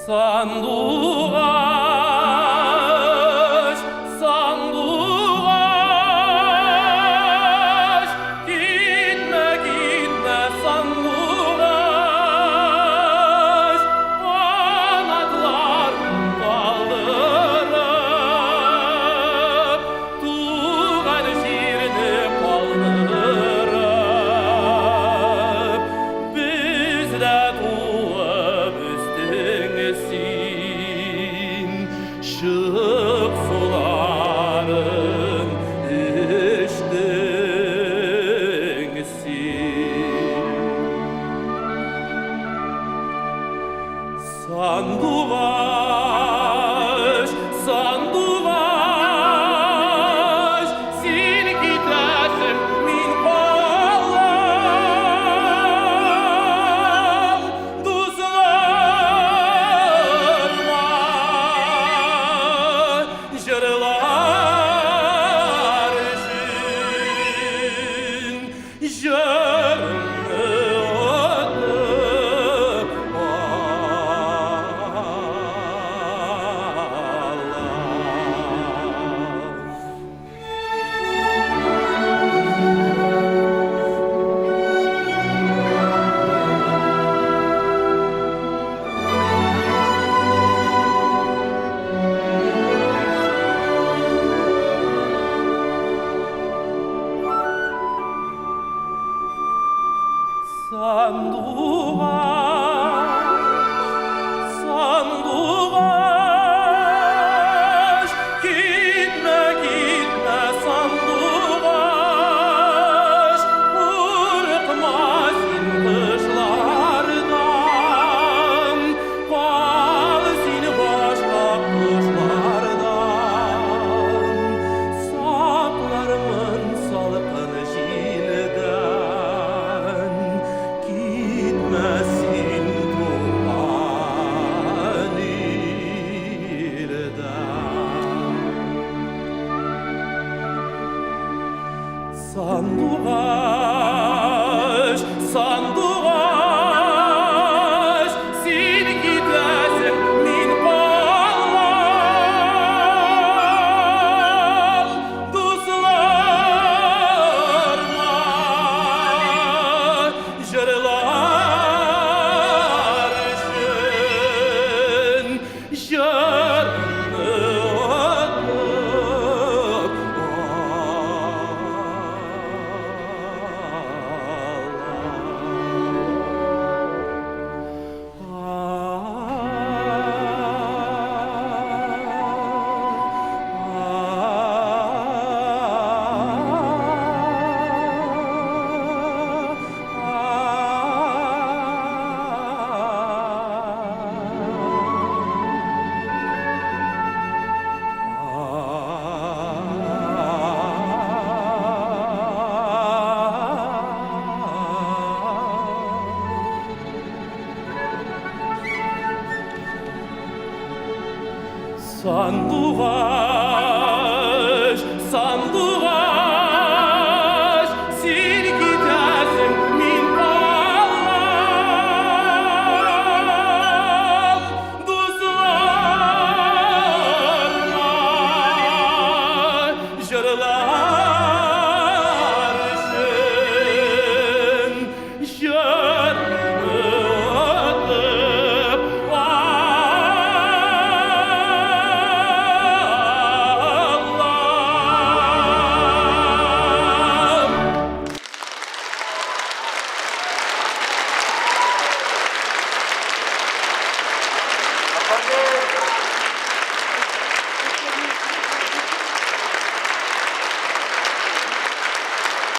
Sanduaş, sanduaş, gitme gitme sanduaş, kanatlarını kaldırıp, tuğan şiirini kaldırıp, biz de tuğup üstünesin, şık suların içtinsin. Sanduaş, sanduaş, sen gidersin min bağlam, dostlarıma jırlar için, jırını ödüp Sanduaş, sanduaş, gitme gitme sanduaş, korkma sen kışlardan, kal sen başka kuşlardan, saklarımın salkın jilden, gitmesin tuğan ilden. Sanduaş, sanduaş, sen gidersin min bağlam, dostlarıma jırlar için, jırını ödüp Sanduaş,